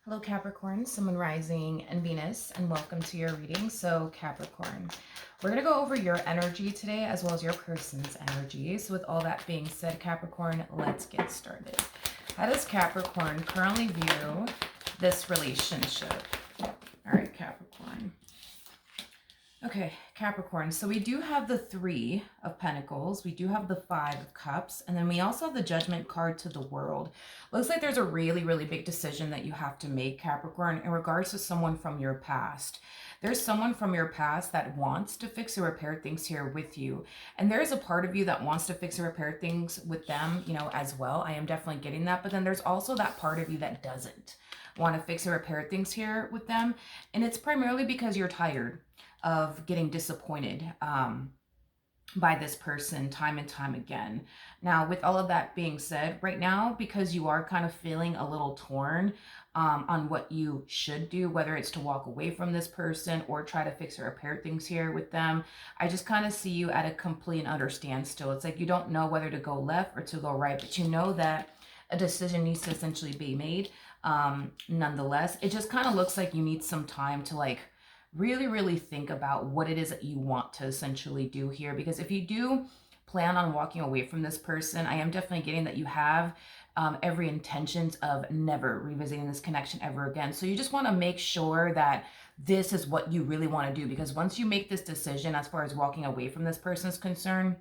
Hello Capricorn, Sun, Moon, Rising, and Venus, and welcome to your reading. So Capricorn, we're going to go over your energy today as well as your person's energy. So with all that being said, Capricorn, let's get started. How does Capricorn currently view this relationship? All right, Capricorn. Okay, Capricorn, so we do have the Three of Pentacles, we do have the Five of Cups, and then we also have the Judgment card to the World. Looks like there's a really big decision that you have to make, Capricorn, in regards to someone from your past. There's someone from your past that wants to fix or repair things here with you. And there's a part of you that wants to fix or repair things with them, as well. I am definitely getting that. But then there's also that part of you that doesn't want to fix or repair things here with them. And it's primarily because you're tired of getting disappointed by this person time and time again. Now, with all of that being said, right now, because you are kind of feeling a little torn on what you should do, whether it's to walk away from this person or try to fix or repair things here with them, I just kind of see you at a complete and utter standstill. It's like you don't know whether to go left or to go right, but you know that a decision needs to essentially be made. Nonetheless, it just kind of looks like you need some time to really think about what it is that you want to essentially do here. Because if you do plan on walking away from this person, I am definitely getting that you have every intentions of never revisiting this connection ever again. So you just want to make sure that this is what you really want to do, because once you make this decision as far as walking away from this person is concerned,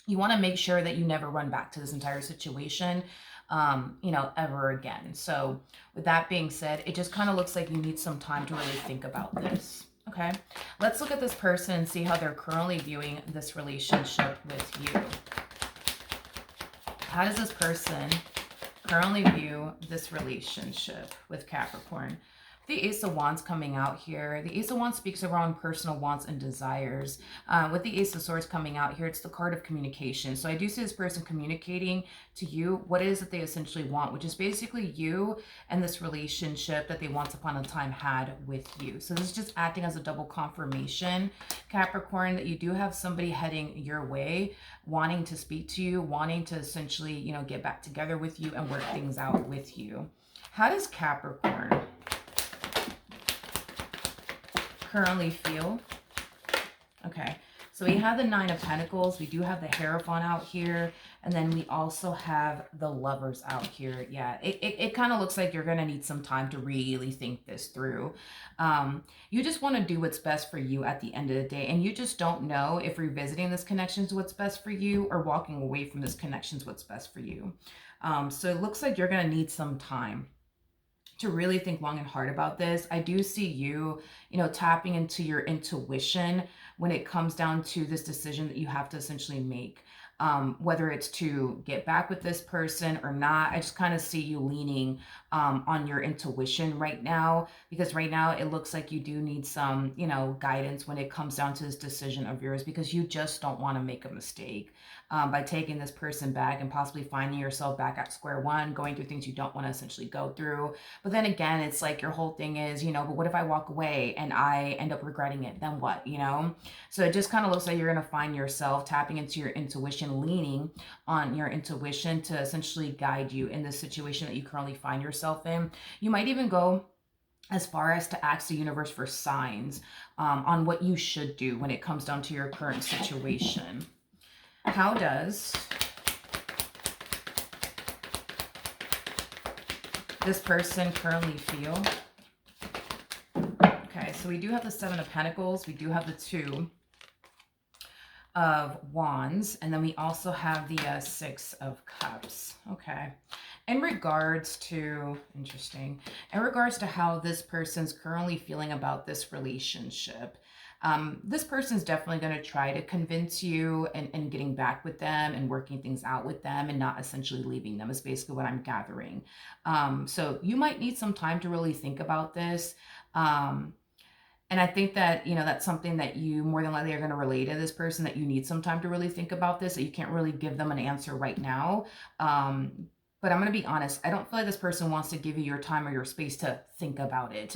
you want to make sure that you never run back to this entire situation ever again. So with that being said, it just kind of looks like you need some time to really think about this. Okay, let's look at this person and see how they're currently viewing this relationship with you. How does this person currently view this relationship with Capricorn? The Ace of Wands coming out here. The Ace of Wands speaks around personal wants and desires. With the Ace of Swords coming out here, it's the card of communication. So I do see this person communicating to you what it is that they essentially want, which is basically you and this relationship that they once upon a time had with you. So this is just acting as a double confirmation, Capricorn, that you do have somebody heading your way, wanting to speak to you, wanting to essentially, get back together with you and work things out with you. How does Capricorn currently feel? Okay, so we have the Nine of Pentacles, we do have the Hierophant out here, and then we also have the Lovers out here. Yeah, it kind of looks like you're going to need some time to really think this through. You just want to do what's best for you at the end of the day, and you just don't know if revisiting this connection is what's best for you or walking away from this connection is what's best for you. So it looks like you're going to need some time to really think long and hard about this. I do see you, tapping into your intuition when it comes down to this decision that you have to essentially make. Whether it's to get back with this person or not, I just kind of see you leaning on your intuition right now, because right now it looks like you do need some, guidance when it comes down to this decision of yours, because you just don't want to make a mistake by taking this person back and possibly finding yourself back at square one, going through things you don't want to essentially go through. But then again, it's like your whole thing is, but what if I walk away and I end up regretting it? Then what, So it just kind of looks like you're going to find yourself tapping into your intuition, leaning on your intuition to essentially guide you in this situation that you currently find yourself in. You might even go as far as to ask the universe for signs on what you should do when it comes down to your current situation. How does this person currently feel? Okay, so we do have the Seven of Pentacles. We do have the Two of Wands. And then we also have the Six of Cups. Okay. In regards to how this person's currently feeling about this relationship, this person's definitely going to try to convince you and getting back with them and working things out with them and not essentially leaving them, is basically what I'm gathering. So you might need some time to really think about this. And I think that, that's something that you more than likely are going to relate to this person, that you need some time to really think about this, that you can't really give them an answer right now. But I'm going to be honest, I don't feel like this person wants to give you your time or your space to think about it.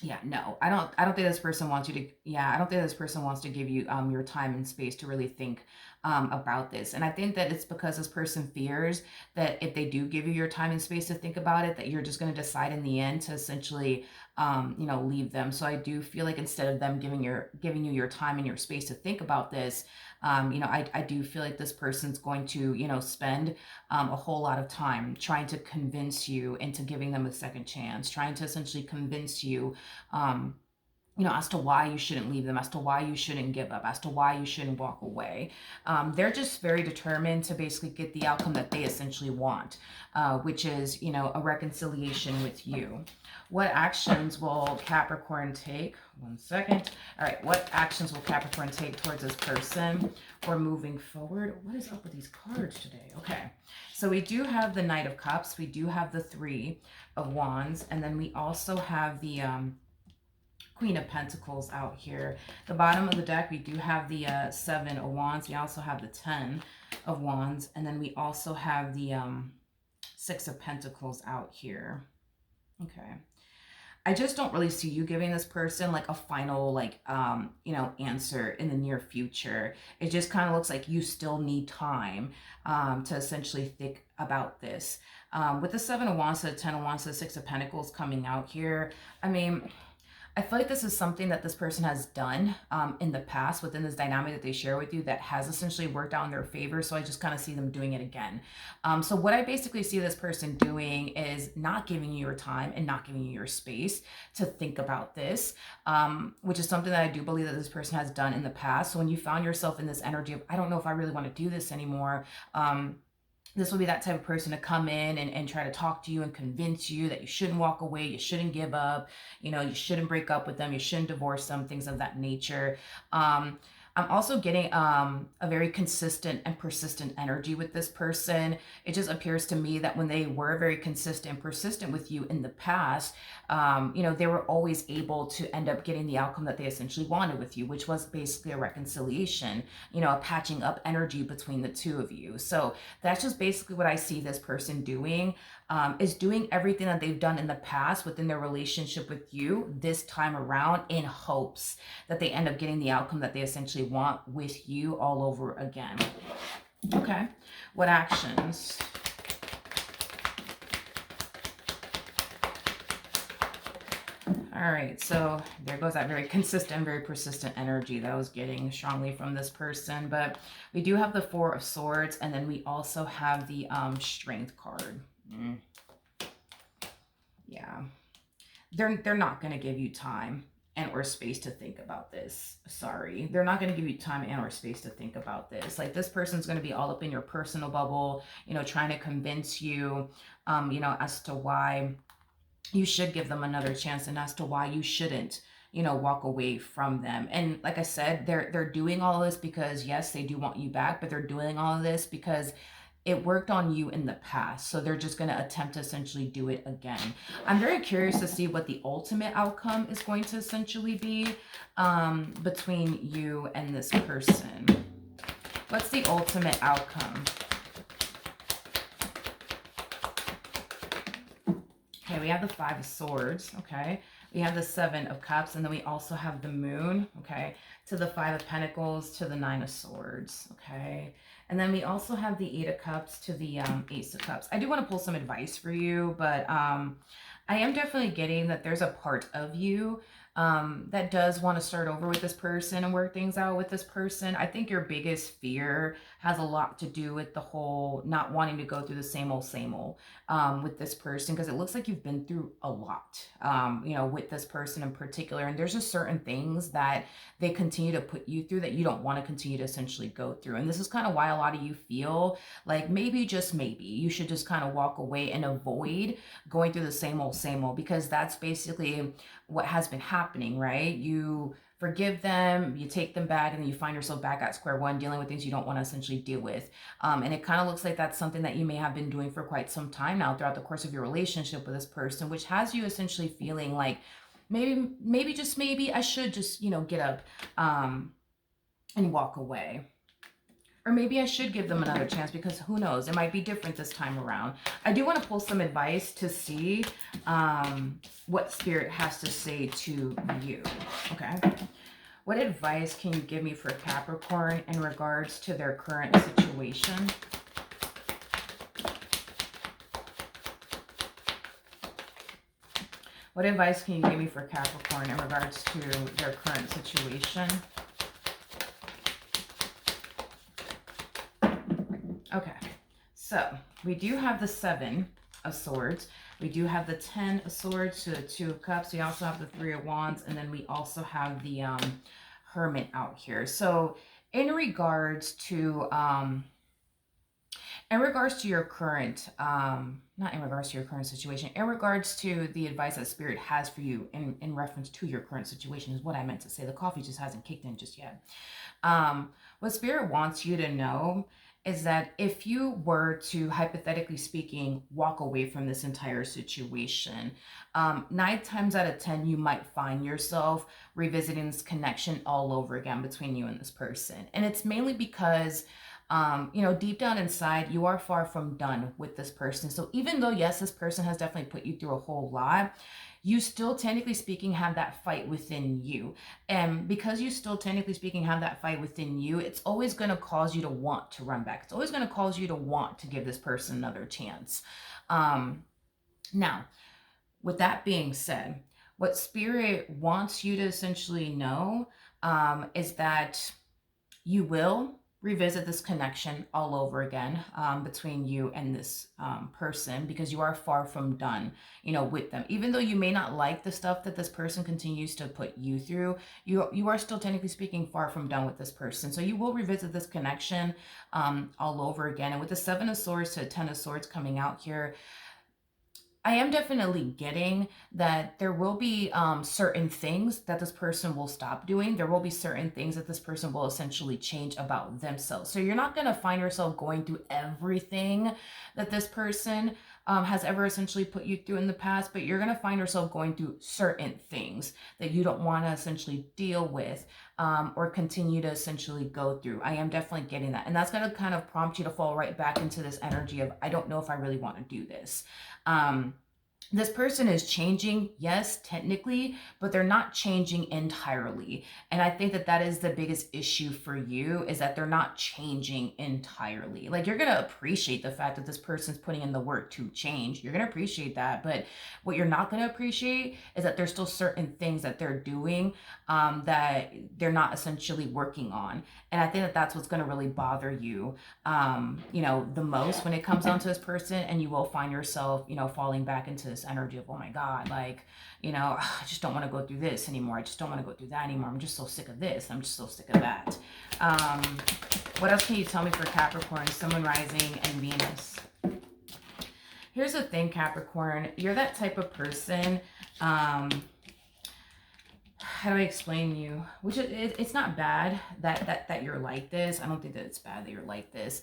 Yeah, no, I don't think this person wants you to, I don't think this person wants to give you your time and space to really think about this. And I think that it's because this person fears that if they do give you your time and space to think about it, that you're just going to decide in the end to essentially, leave them. So I do feel like instead of them giving you your time and your space to think about this, I do feel like this person's going to, spend a whole lot of time trying to convince you into giving them a second chance, trying to essentially convince you, as to why you shouldn't leave them, as to why you shouldn't give up, as to why you shouldn't walk away. They're just very determined to basically get the outcome that they essentially want, which is, a reconciliation with you. What actions will Capricorn take? One second. All right. What actions will Capricorn take towards this person or moving forward? What is up with these cards today? Okay. So we do have the Knight of Cups. We do have the Three of Wands. And then we also have the Queen of Pentacles out here. The bottom of the deck, we do have the Seven of Wands. We also have the 10 of Wands. And then we also have the Six of Pentacles out here. Okay. I just don't really see you giving this person like a final answer in the near future. It just kind of looks like you still need time to essentially think about this. With the Seven of Wands, the 10 of Wands, the Six of Pentacles coming out here, I mean, I feel like this is something that this person has done in the past within this dynamic that they share with you that has essentially worked out in their favor. So I just kind of see them doing it again. So what I basically see this person doing is not giving you your time and not giving you your space to think about this, which is something that I do believe that this person has done in the past. So when you found yourself in this energy of, I don't know if I really want to do this anymore, this will be that type of person to come in and try to talk to you and convince you that you shouldn't walk away, you shouldn't give up, you shouldn't break up with them, you shouldn't divorce them, things of that nature. I'm also getting a very consistent and persistent energy with this person. It just appears to me that when they were very consistent and persistent with you in the past, they were always able to end up getting the outcome that they essentially wanted with you, which was basically a reconciliation, a patching up energy between the two of you. So that's just basically what I see this person doing, is doing everything that they've done in the past within their relationship with you this time around in hopes that they end up getting the outcome that they essentially want with you all over again. Okay. What actions? All right, so there goes that very consistent, very persistent energy that I was getting strongly from this person. But we do have the Four of Swords, and then we also have the Strength card. Yeah, they're not going to give you time and or space to think about this. Sorry, they're not going to give you time and or space to think about this. Like, this person's going to be all up in your personal bubble, trying to convince you, as to why you should give them another chance and as to why you shouldn't, walk away from them. And like I said, they're doing all of this because, yes, they do want you back, but they're doing all of this because it worked on you in the past. So they're just going to attempt to essentially do it again. I'm very curious to see what the ultimate outcome is going to essentially be between you and this person. What's the ultimate outcome? Okay, we have the Five of Swords, okay? We have the Seven of Cups, and then we also have the Moon, okay? To the Five of Pentacles, to the Nine of Swords, okay? And then we also have the Eight of Cups to the Ace of Cups. I do want to pull some advice for you, but I am definitely getting that there's a part of you that does want to start over with this person and work things out with this person. I think your biggest fear has a lot to do with the whole not wanting to go through the same old with this person, because it looks like you've been through a lot, with this person in particular. And there's just certain things that they continue to put you through that you don't want to continue to essentially go through. And this is kind of why a lot of you feel like maybe, just maybe, you should just kind of walk away and avoid going through the same old, because that's basically what has been happening, right? You forgive them, you take them back, and then you find yourself back at square one dealing with things you don't want to essentially deal with. And it kind of looks like that's something that you may have been doing for quite some time now throughout the course of your relationship with this person, which has you essentially feeling like maybe just maybe I should just, get up and walk away. Or maybe I should give them another chance, because who knows, it might be different this time around. I do want to pull some advice to see what Spirit has to say to you, okay? What advice can you give me for Capricorn in regards to their current situation? What advice can you give me for Capricorn in regards to their current situation? Okay, so we do have the 7 of Swords. We do have the 10 of Swords to the 2 of Cups. We also have the 3 of Wands, and then we also have the Hermit out here. So in regards to your current, not in regards to your current situation, in regards to the advice that Spirit has for you in reference to your current situation is what I meant to say. The coffee just hasn't kicked in just yet. What Spirit wants you to know is that if you were to, hypothetically speaking, walk away from this entire situation, 9 times out of 10, you might find yourself revisiting this connection all over again between you and this person. And it's mainly because deep down inside, you are far from done with this person. So even though, yes, this person has definitely put you through a whole lot, you still, technically speaking, have that fight within you. And because you still, technically speaking, have that fight within you, it's always going to cause you to want to run back. It's always going to cause you to want to give this person another chance. Now, with that being said, what Spirit wants you to essentially know is that you will revisit this connection all over again between you and this person, because you are far from done, with them. Even though you may not like the stuff that this person continues to put you through, you are still, technically speaking, far from done with this person. So you will revisit this connection all over again. And with the 7 of Swords to the 10 of Swords coming out here, I am definitely getting that there will be certain things that this person will stop doing. There will be certain things that this person will essentially change about themselves. So you're not going to find yourself going through everything that this person has ever essentially put you through in the past, but you're going to find yourself going through certain things that you don't want to essentially deal with or continue to essentially go through. I am definitely getting that. And that's going to kind of prompt you to fall right back into this energy of, I don't know if I really want to do this. This person is changing, yes, technically, but they're not changing entirely. And I think that that is the biggest issue for you, is that they're not changing entirely. Like, you're going to appreciate the fact that this person's putting in the work to change. You're going to appreciate that. But what you're not going to appreciate is that there's still certain things that they're doing that they're not essentially working on. And I think that that's what's going to really bother you, the most when it comes down to this person. And you will find yourself, falling back into this energy of, oh my God, like, I just don't want to go through this anymore. I just don't want to go through that anymore. I'm just so sick of this. I'm just so sick of that. What else can you tell me for Capricorn, Sun, Moon, Rising, and Venus? Here's the thing, Capricorn. You're that type of person. How do I explain you? Which it's not bad that you're like this. I don't think that it's bad that you're like this.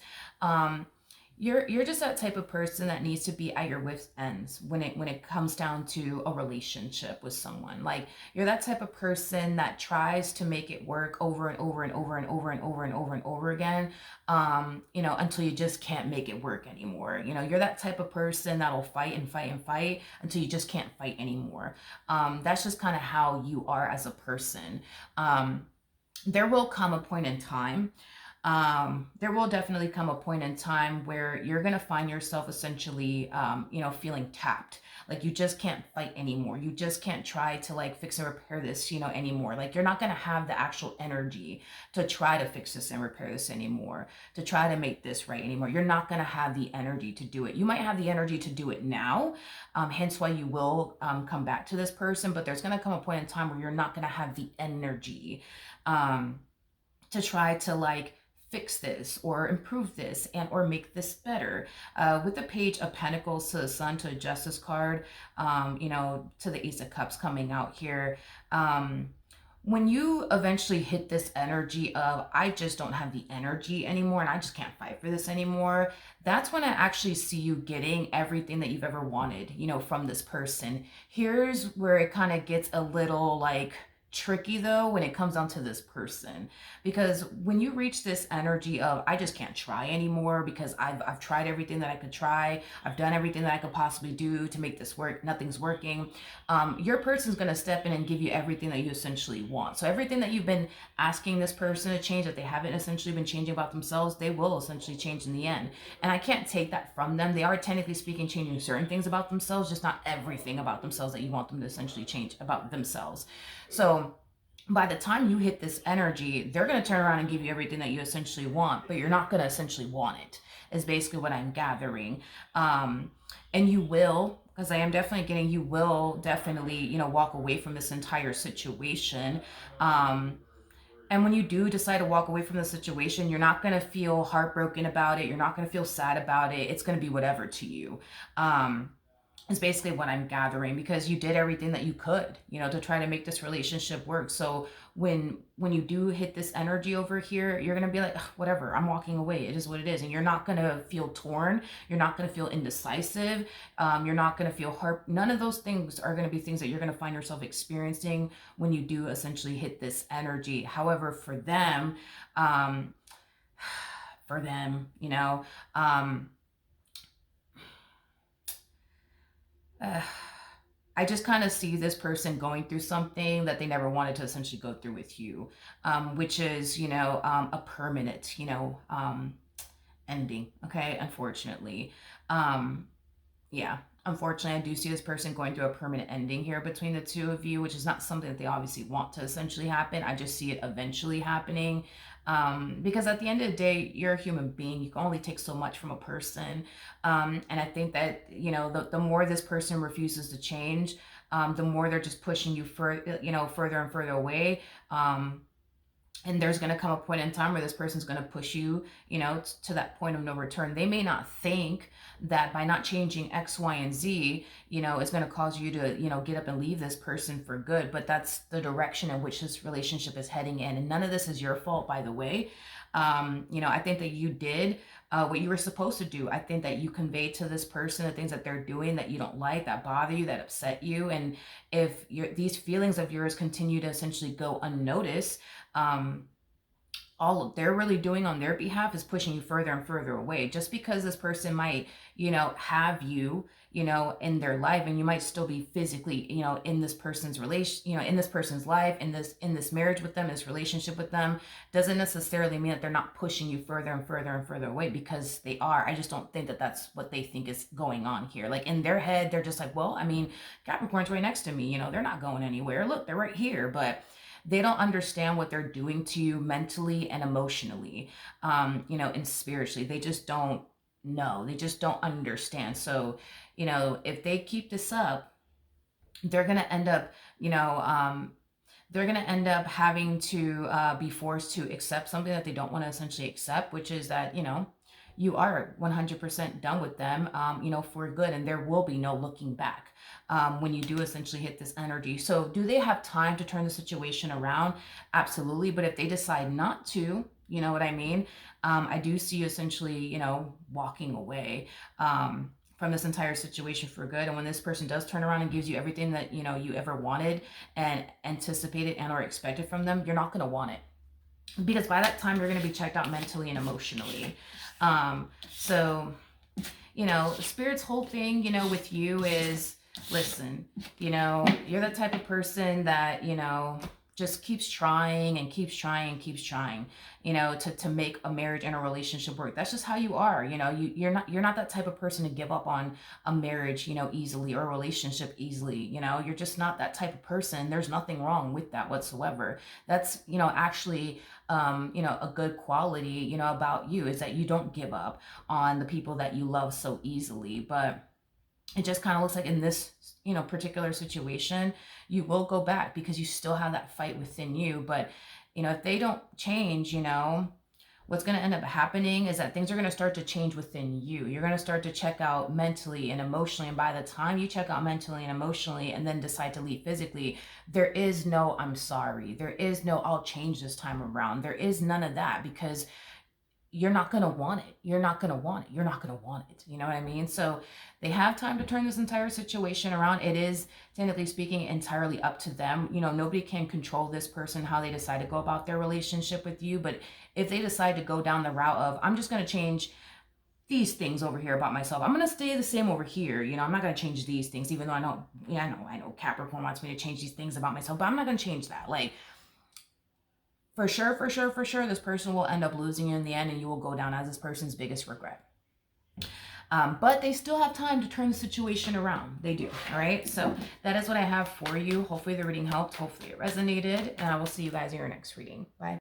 You're just that type of person that needs to be at your wit's ends when it comes down to a relationship with someone. Like, you're that type of person that tries to make it work over and over and over and over and over and over and over again, until you just can't make it work anymore. You're that type of person that'll fight and fight and fight until you just can't fight anymore. That's just kind of how you are as a person. There will come a point in time. There will definitely come a point in time where you're going to find yourself essentially, feeling tapped. Like, you just can't fight anymore. You just can't try to like fix and repair this, anymore. Like, you're not going to have the actual energy to try to fix this and repair this anymore, to try to make this right anymore. You're not going to have the energy to do it. You might have the energy to do it now, hence why you will come back to this person, but there's going to come a point in time where you're not going to have the energy to try to like fix this or improve this and or make this better. With the Page of Pentacles to the Sun to a Justice card, to the Ace of Cups coming out here, when you eventually hit this energy of, I just don't have the energy anymore and I just can't fight for this anymore, that's when I actually see you getting everything that you've ever wanted, from this person. Here's where it kind of gets a little like tricky though when it comes down to this person, because when you reach this energy of I just can't try anymore because I've tried everything that I could try, I've done everything that I could possibly do to make this work, nothing's working. Your person's going to step in and give you everything that you essentially want. So everything that you've been asking this person to change that they haven't essentially been changing about themselves, they will essentially change in the end. And I can't take that from them. They are technically speaking changing certain things about themselves, just not everything about themselves that you want them to essentially change about themselves. So by the time you hit this energy, they're going to turn around and give you everything that you essentially want, but you're not going to essentially want it, is basically what I'm gathering. And you will, because I am definitely getting, you will definitely, you know, walk away from this entire situation. And when you do decide to walk away from the situation, you're not going to feel heartbroken about it. You're not going to feel sad about it. It's going to be whatever to you. Is basically what I'm gathering, because you did everything that you could, you know, to try to make this relationship work. So when you do hit this energy over here, you're going to be like, whatever, I'm walking away. It is what it is. And you're not going to feel torn. You're not going to feel indecisive. You're not going to feel none of those things are going to be things that you're going to find yourself experiencing when you do essentially hit this energy. However, for them, you know, I just kind of see this person going through something that they never wanted to essentially go through with you, which is, you know, a permanent, you know, ending. Okay, unfortunately. Yeah, unfortunately, I do see this person going through a permanent ending here between the two of you, which is not something that they obviously want to essentially happen. I just see it eventually happening. Because at the end of the day, you're a human being. You can only take so much from a person. And I think that, you know, the more this person refuses to change, the more they're just pushing you further and further away. And there's going to come a point in time where this person's going to push you, you know, to that point of no return. They may not think that by not changing X, Y, and Z, you know, it's going to cause you to, you know, get up and leave this person for good. But that's the direction in which this relationship is heading in. And none of this is your fault, by the way. You know, I think that you did what you were supposed to do. I think that you conveyed to this person the things that they're doing that you don't like, that bother you, that upset you. And if these feelings of yours continue to essentially go unnoticed, all they're really doing on their behalf is pushing you further and further away. Just because this person might, you know, have you, you know, in their life, and you might still be physically, you know, in this person's relation, you know, in this person's life, in this marriage with them, this relationship with them, doesn't necessarily mean that they're not pushing you further and further and further away, because they are. I just don't think that that's what they think is going on here. Like in their head, they're just like, well, I mean, Capricorn's right next to me, you know, they're not going anywhere. Look, they're right here. But they don't understand what they're doing to you mentally and emotionally, you know, and spiritually. They just don't know. They just don't understand. So, you know, if they keep this up, they're going to end up, you know, they're going to end up having to be forced to accept something that they don't want to essentially accept, which is that, you know, you are 100% done with them, you know, for good, and there will be no looking back when you do essentially hit this energy. So do they have time to turn the situation around? Absolutely. But if they decide not to, you know what I mean? I do see you essentially, you know, walking away from this entire situation for good. And when this person does turn around and gives you everything that, you know, you ever wanted and anticipated and or expected from them, you're not going to want it. Because by that time, you're going to be checked out mentally and emotionally. So, you know, Spirit's whole thing, you know, with you is, listen, you know, you're the type of person that, you know, just keeps trying and keeps trying and keeps trying, you know, to make a marriage and a relationship work. That's just how you are. You know, you're not that type of person to give up on a marriage, you know, easily, or a relationship easily. You know, you're just not that type of person. There's nothing wrong with that whatsoever. That's, you know, actually, you know, a good quality, you know, about you, is that you don't give up on the people that you love so easily. But it just kind of looks like in this, you know, particular situation, you will go back because you still have that fight within you. But, you know, if they don't change, you know, what's going to end up happening is that things are going to start to change within you. You're going to start to check out mentally and emotionally. And by the time you check out mentally and emotionally and then decide to leave physically, there is no, I'm sorry. There is no, I'll change this time around. There is none of that, because you're not going to want it. You're not going to want it. You're not going to want it. You know what I mean? So they have time to turn this entire situation around. It is, technically speaking, entirely up to them. You know, nobody can control this person, how they decide to go about their relationship with you. But if they decide to go down the route of, I'm just going to change these things over here about myself, I'm going to stay the same over here. You know, I'm not going to change these things, even though I know Capricorn wants me to change these things about myself, but I'm not going to change that. Like, for sure, this person will end up losing you in the end, and you will go down as this person's biggest regret. But they still have time to turn the situation around. They do. All right. So that is what I have for you. Hopefully the reading helped. Hopefully it resonated. And I will see you guys in your next reading. Bye.